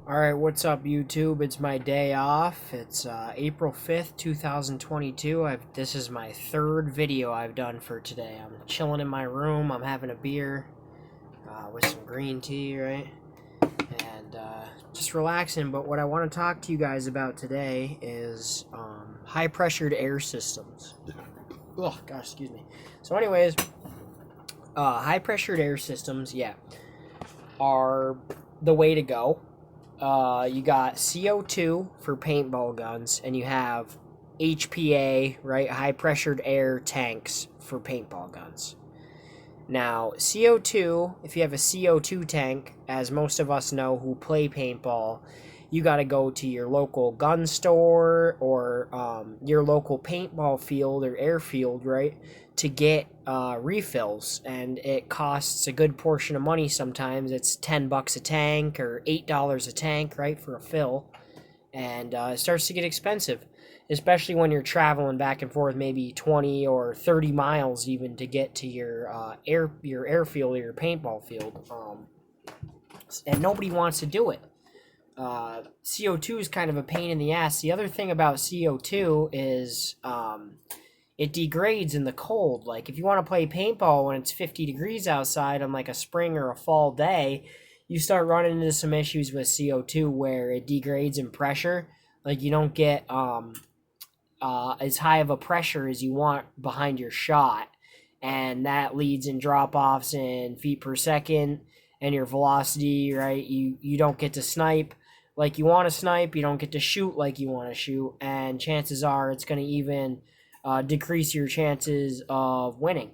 Alright, what's up YouTube? It's my day off. It's April 5th, 2022. This is my third video I've done for today. I'm chilling in my room. I'm having a beer with some green tea, right? And just relaxing. But what I want to talk to you guys about today is high-pressured air systems. Oh, gosh, excuse me. So anyways, high-pressured air systems, yeah, are the way to go. You got CO2 for paintball guns, and you have HPA, right, high pressured air tanks for paintball guns. Now, CO2, if you have a CO2 tank, as most of us know who play paintball, you got to go to your local gun store or your local paintball field or airfield, right, to get refills, and it costs a good portion of money. Sometimes it's $10 a tank or $8 a tank, right, for a fill, and it starts to get expensive, especially when you're traveling back and forth maybe 20 or 30 miles even to get to your airfield or your paintball field, and nobody wants to do it. CO2 is kind of a pain in the ass. The other thing about CO2 is it degrades in the cold. Like, if you want to play paintball when it's 50 degrees outside on like a spring or a fall day, you start running into some issues with CO2 where it degrades in pressure. Like, you don't get as high of a pressure as you want behind your shot, and that leads in drop-offs in feet per second and your velocity, right? You don't get to snipe like you want to snipe, you don't get to shoot like you want to shoot, and chances are it's going to even decrease your chances of winning.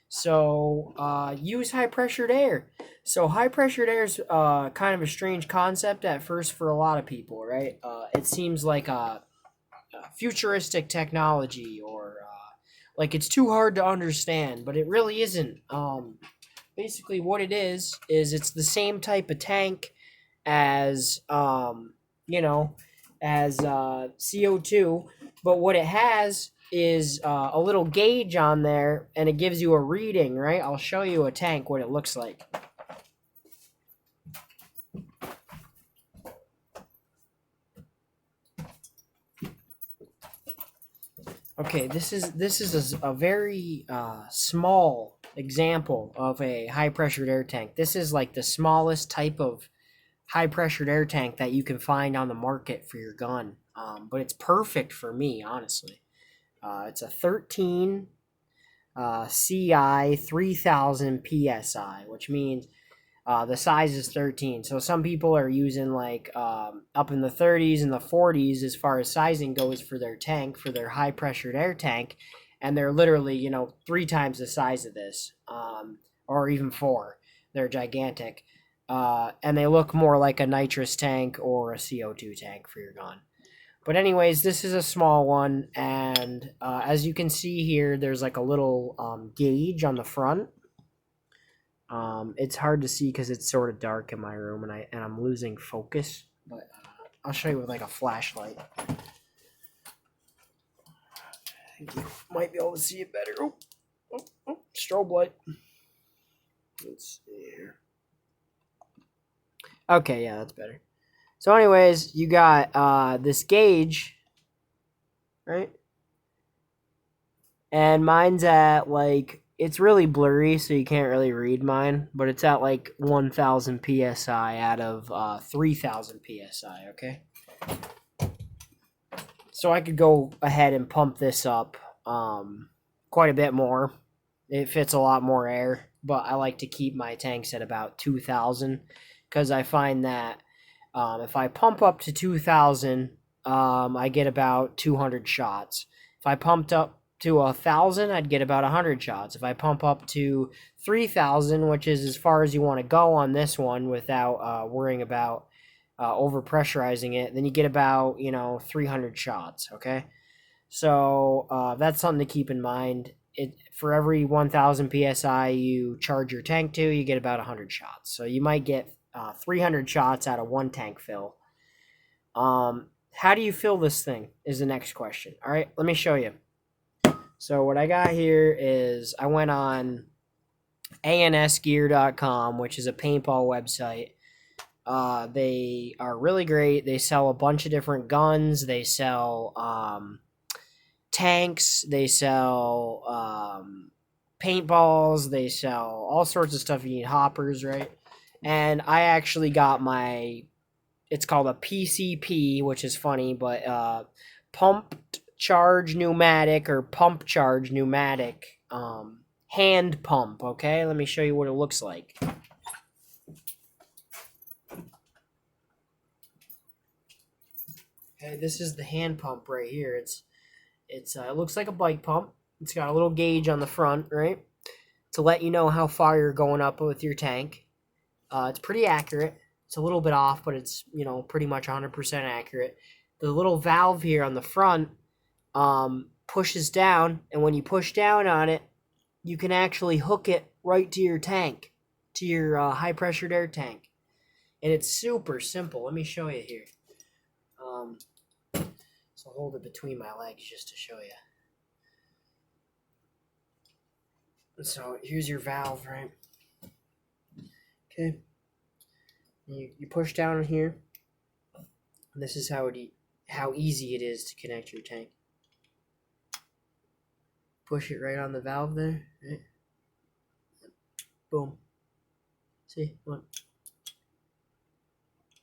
So use high pressured air. So high pressured air is kind of a strange concept at first for a lot of people, right? It seems like a futuristic technology, or like it's too hard to understand, but it really isn't. Basically what it is it's the same type of tank as as CO2, but what it has is a little gauge on there, and it gives you a reading, right? I'll show you a tank what it looks like. Okay, this is a very small example of a high pressured air tank. This is like the smallest type of high pressured air tank that you can find on the market for your gun. But it's perfect for me, honestly. It's a 13 CI 3000 PSI, which means the size is 13. So some people are using like up in the 30s and the 40s as far as sizing goes for their tank, for their high pressured air tank. And they're literally, 3 times the size of this, or even 4. They're gigantic. And they look more like a nitrous tank or a CO2 tank for your gun. But anyways, this is a small one, and as you can see here, there's like a little gauge on the front. It's hard to see because it's sort of dark in my room, and I'm losing focus. But I'll show you with like a flashlight. I think you might be able to see it better. Oh, strobe light. Let's see here. Okay, yeah, that's better. So anyways, you got this gauge, right? And mine's at like, it's really blurry, so you can't really read mine, but it's at like 1000 PSI out of 3000 PSI, okay? So I could go ahead and pump this up quite a bit more. It fits a lot more air, but I like to keep my tanks at about 2000 because I find that if I pump up to 2,000, I get about 200 shots. If I pumped up to 1,000, I'd get about 100 shots. If I pump up to 3,000, which is as far as you want to go on this one without worrying about overpressurizing it, then you get about 300 shots. Okay, so that's something to keep in mind. For every 1,000 psi you charge your tank to, you get about 100 shots. So you might get 300 shots out of one tank fill. How do you fill this thing is the next question. All right, let me show you. So what I got here is I went on ansgear.com, which is a paintball website, They are really great. They sell a bunch of different guns. They sell tanks. They sell paintballs. They sell all sorts of stuff. You need hoppers, right? And I actually got my, it's called a PCP, which is funny, but pumped charge pneumatic or pump charge pneumatic hand pump. Okay, let me show you what it looks like. Okay, this is the hand pump right here. It looks like a bike pump. It's got a little gauge on the front, right, to let you know how far you're going up with your tank. It's pretty accurate. It's a little bit off, but it's, pretty much 100% accurate. The little valve here on the front pushes down, and when you push down on it, you can actually hook it right to your tank, to your high pressured air tank. And it's super simple. Let me show you here. So hold it between my legs just to show you. So here's your valve, right? Okay. You push down here. And this is how easy it is to connect your tank. Push it right on the valve there. Right? Boom. See? Look.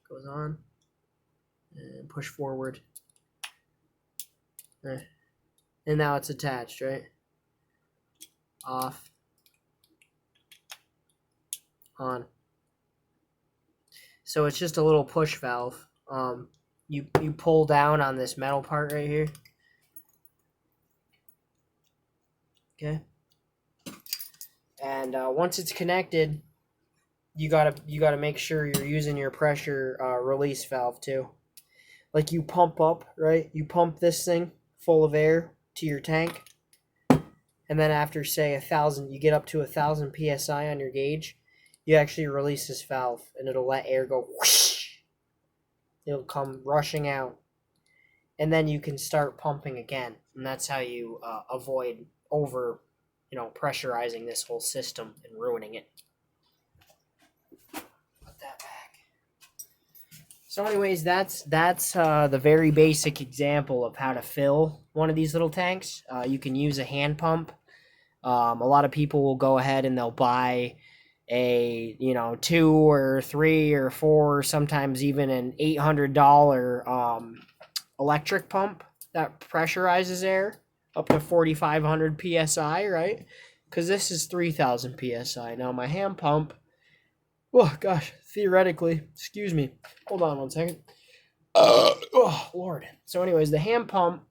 Goes on. And push forward. Right. And now it's attached, right? Off. On. So it's just a little push valve. You pull down on this metal part right here. Okay. And once it's connected, you gotta make sure you're using your pressure release valve too. Like you pump up, right? You pump this thing full of air to your tank, and then after say 1,000, you get up to 1,000 psi on your gauge. You actually release this valve, and it'll let air go whoosh. It'll come rushing out, and then you can start pumping again, and that's how you avoid over, pressurizing this whole system and ruining it. Put that back. So, anyways, that's the very basic example of how to fill one of these little tanks. You can use a hand pump. A lot of people will go ahead and they'll buy a 2 or 3 or 4, sometimes even an $800 electric pump that pressurizes air up to 4,500 psi, right? Because this is 3,000 psi. Now my hand pump, oh gosh, theoretically, excuse me, hold on one second. Oh Lord. So anyways, the hand pump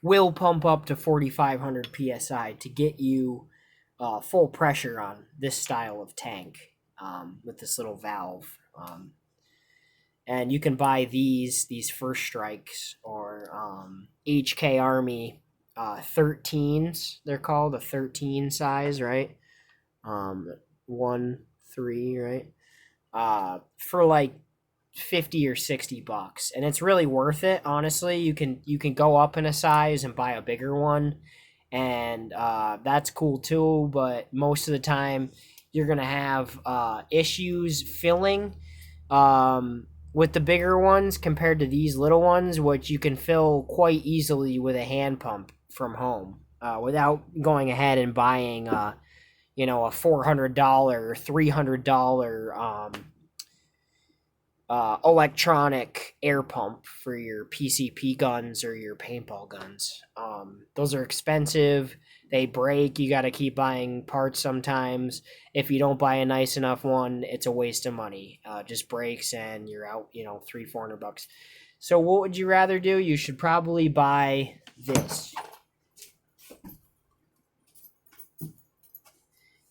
will pump up to 4,500 psi to get you full pressure on this style of tank with this little valve. And you can buy these First Strikes or HK Army 13s. They're called a 13 size, right? 1, 3, right? For like $50 or $60, and it's really worth it. Honestly, you can go up in a size and buy a bigger one, and that's cool too. But most of the time, you're gonna have issues filling with the bigger ones compared to these little ones, which you can fill quite easily with a hand pump from home without going ahead and buying a $400 or $300 electronic air pump for your PCP guns or your paintball guns. Those are expensive. They break. You got to keep buying parts sometimes. If you don't buy a nice enough one, it's a waste of money. Just breaks and you're out, $300-$400. So what would you rather do? You should probably buy this.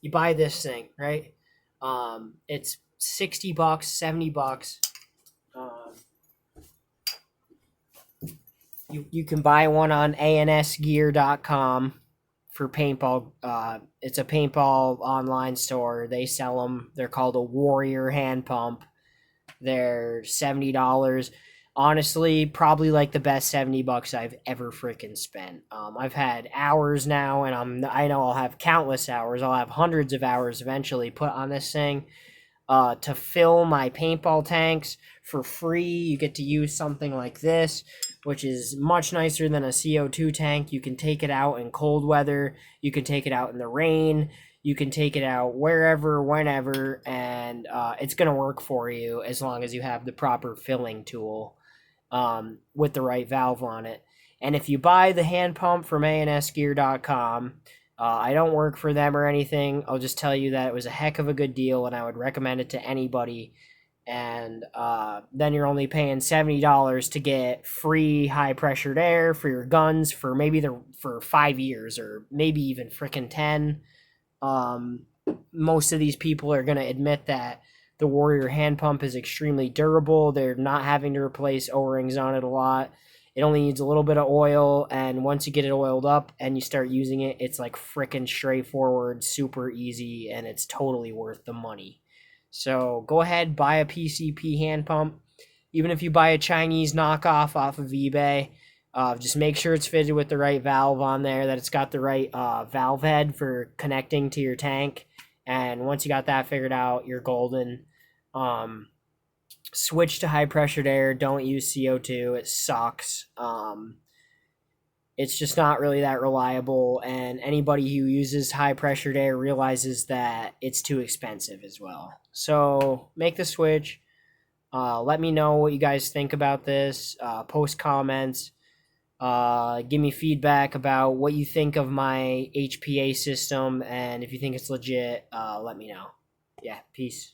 You buy this thing, right? It's $60, $70. You can buy one on ansgear.com for paintball. It's a paintball online store. They sell them. They're called a Warrior hand pump. They're $70. Honestly, probably like the best $70 I've ever freaking spent. I've had hours now, and I know I'll have countless hours. I'll have hundreds of hours eventually put on this thing. to fill my paintball tanks for free. You get to use something like this, which is much nicer than a CO2 tank. You can take it out in cold weather, you can take it out in the rain, you can take it out wherever, whenever, and it's going to work for you as long as you have the proper filling tool with the right valve on it. And if you buy the hand pump from ansgear.com, I don't work for them or anything. I'll just tell you that it was a heck of a good deal, and I would recommend it to anybody. And then you're only paying $70 to get free high pressured air for your guns for for 5 years or maybe even freaking 10. Um, Most of these people are going to admit that the Warrior hand pump is extremely durable. They're not having to replace O-rings on it a lot. It only needs a little bit of oil, and once you get it oiled up and you start using it, it's like freaking straightforward, super easy, and it's totally worth the money. So go ahead, buy a PCP hand pump. Even if you buy a Chinese knockoff off of eBay, just make sure it's fitted with the right valve on there, that it's got the right valve head for connecting to your tank. And once you got that figured out, you're golden. Switch to high pressured air. Don't use CO2. It sucks. It's just not really that reliable. And anybody who uses high pressured air realizes that it's too expensive as well. So make the switch. Let me know what you guys think about this. Post comments. Give me feedback about what you think of my HPA system. And if you think it's legit, let me know. Yeah, peace.